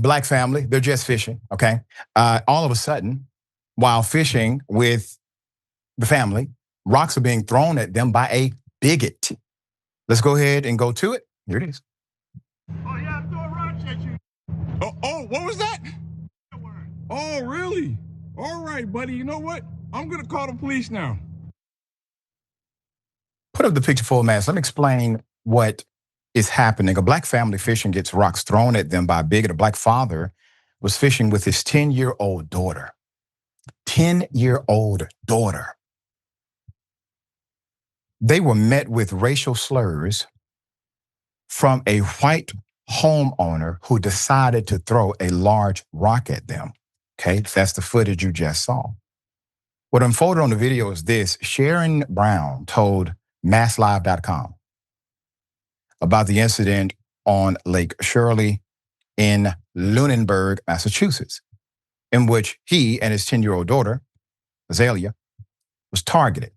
Black family, they're just fishing, okay? All of a sudden, while fishing with the family, rocks are being thrown at them by a bigot. Let's go ahead and go to it. Here it is. Oh, yeah, I'm throwing rocks at you. Oh, what was that? Oh, really? All right, buddy. You know what? I'm going to call the police now. Put up the picture full mass. Let me explain what is happening. A black family fishing gets rocks thrown at them by a bigot. A black father was fishing with his 10-year-old daughter. 10-year-old daughter. They were met with racial slurs from a white homeowner who decided to throw a large rock at them. Okay, that's the footage you just saw. What unfolded on the video is this. Sheron Brown told MassLive.com about the incident on Lake Shirley in Lunenberg, Massachusetts, in which he and his 10-year-old daughter, Azaylia, was targeted.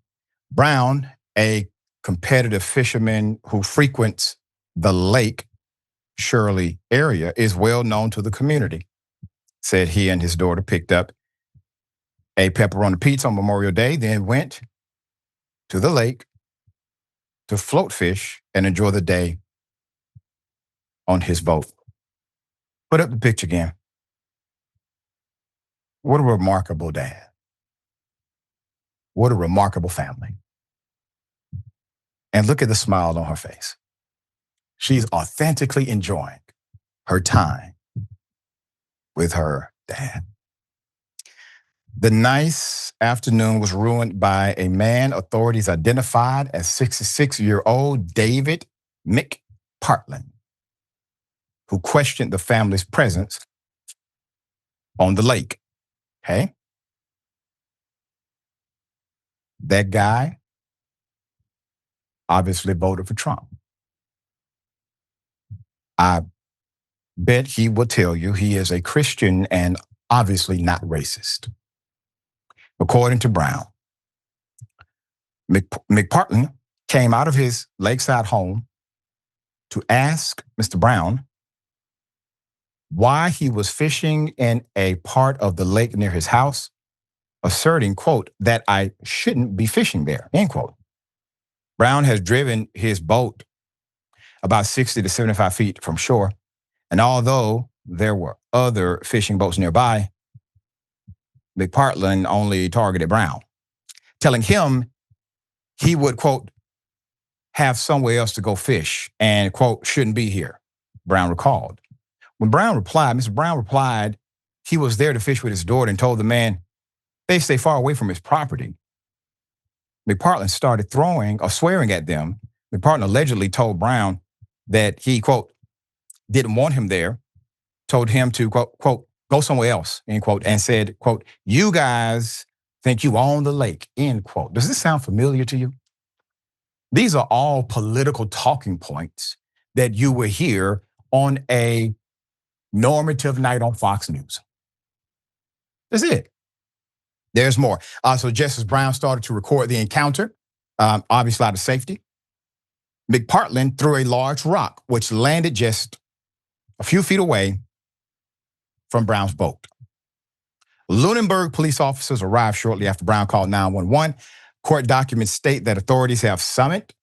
Brown, a competitive fisherman who frequents the Lake Shirley area, is well known to the community, said he and his daughter picked up a pepperoni pizza on Memorial Day, then went to the lake to float fish and enjoy the day on his boat. Put up the picture again. What a remarkable dad. What a remarkable family. And look at the smile on her face. She's authentically enjoying her time with her dad. The nice afternoon was ruined by a man authorities identified as 66-year-old David McPartland, who questioned the family's presence on the lake. Okay? That guy obviously voted for Trump. I bet he will tell you he is a Christian and obviously not racist. According to Brown, McPartland came out of his lakeside home to ask Mr. Brown why he was fishing in a part of the lake near his house, asserting, quote, that I shouldn't be fishing there, end quote. Brown has driven his boat about 60 to 75 feet from shore, and although there were other fishing boats nearby, McPartland only targeted Brown, telling him he would, quote, have somewhere else to go fish and, quote, shouldn't be here, Brown recalled. When Mr. Brown replied he was there to fish with his daughter and told the man they stay far away from his property, McPartland started throwing or swearing at them. McPartland allegedly told Brown that he, quote, didn't want him there, told him to, quote, go somewhere else, end quote, and said, quote, you guys think you own the lake, end quote. Does this sound familiar to you? These are all political talking points that you will hear on a normative night on Fox News. That's it. There's more. So Justice Brown started to record the encounter, obviously out of safety. McPartland threw a large rock, which landed just a few feet away from Brown's boat. Lunenberg police officers arrived shortly after Brown called 911. Court documents state that authorities have summoned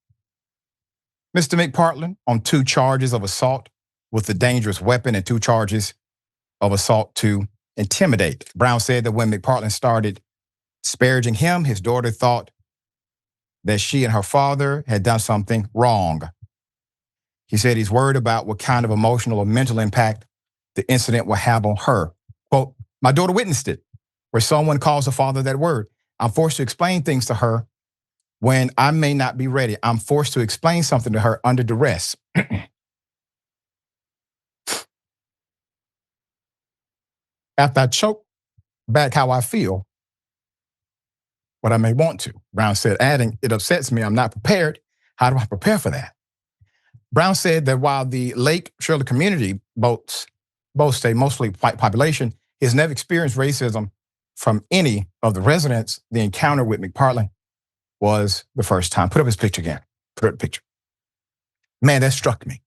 Mr. McPartland on 2 charges of assault with a dangerous weapon and 2 charges of assault to intimidate. Brown said that when McPartland started disparaging him, his daughter thought that she and her father had done something wrong. He said he's worried about what kind of emotional or mental impact the incident will have on her. Quote, my daughter witnessed it, where someone calls her father that word. I'm forced to explain things to her when I may not be ready. I'm forced to explain something to her under duress. After I choke back how I feel, what I may want to, Brown said, adding, it upsets me, I'm not prepared. How do I prepare for that? Brown said that while the Lake Shirley community boasts a mostly white population, he has never experienced racism from any of the residents. The encounter with McPartland was the first time. Put up his picture again. Put up the picture. Man, that struck me.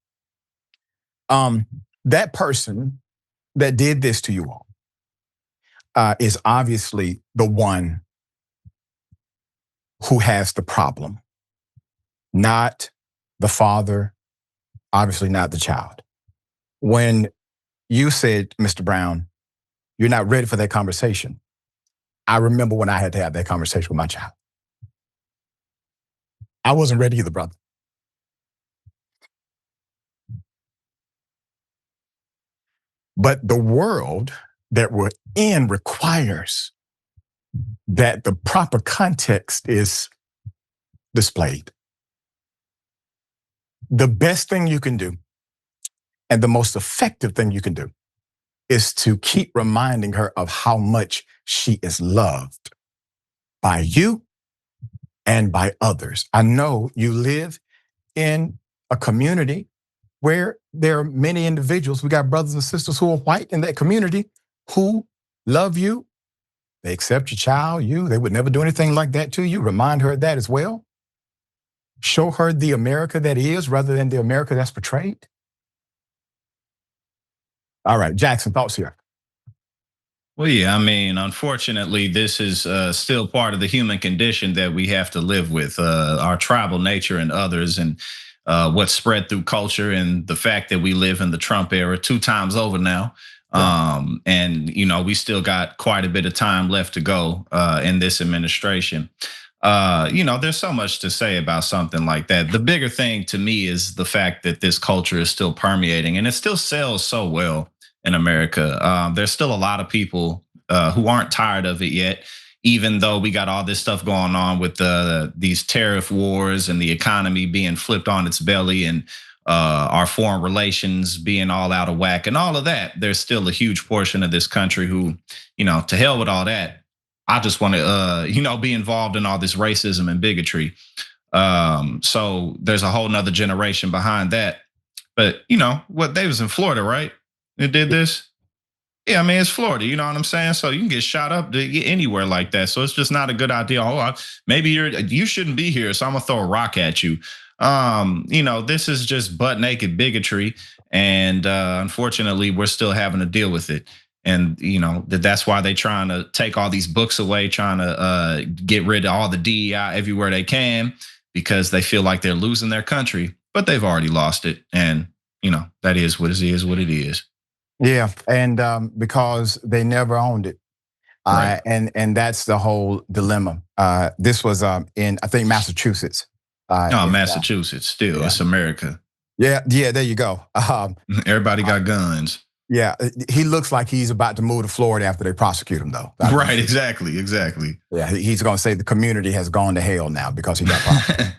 That person that did this to you all is obviously the one who has the problem, not the father, obviously not the child. When you said, Mr. Brown, you're not ready for that conversation, I remember when I had to have that conversation with my child. I wasn't ready either, brother. But the world that we're in requires that the proper context is displayed. The best thing you can do and the most effective thing you can do is to keep reminding her of how much she is loved by you and by others. I know you live in a community where there are many individuals, we got brothers and sisters who are white in that community who love you. They accept your child, they would never do anything like that to you. Remind her of that as well. Show her the America that is rather than the America that's portrayed. All right, Jackson, thoughts here? Well, yeah, I mean, unfortunately, this is still part of the human condition that we have to live with, our tribal nature and others, and what's spread through culture, and the fact that we live in the Trump era 2 times over now. And, we still got quite a bit of time left to go in this administration. There's so much to say about something like that. The bigger thing to me is the fact that this culture is still permeating, and it still sells so well in America. There's still a lot of people who aren't tired of it yet, even though we got all this stuff going on with these tariff wars and the economy being flipped on its belly, and our foreign relations being all out of whack and all of that. There's still a huge portion of this country who, to hell with all that. I just want to, be involved in all this racism and bigotry. So there's a whole nother generation behind that. But what, they was in Florida, right? It did this. Yeah, I mean, it's Florida, you know what I'm saying? So you can get shot up to get anywhere like that. So it's just not a good idea. Oh, maybe you shouldn't be here, so I'm gonna throw a rock at you. This is just butt naked bigotry, and unfortunately, we're still having to deal with it. And that's why they're trying to take all these books away, trying to get rid of all the DEI everywhere they can, because they feel like they're losing their country, but they've already lost it. And that is what it is. Yeah, and because they never owned it. Right. And that's the whole dilemma. This was in, I think, Massachusetts. Massachusetts, still, yeah. It's America. Yeah, there you go. Everybody got guns. Yeah, he looks like he's about to move to Florida after they prosecute him, though. Right, exactly. Yeah, he's going to say the community has gone to hell now because he got prosecuted.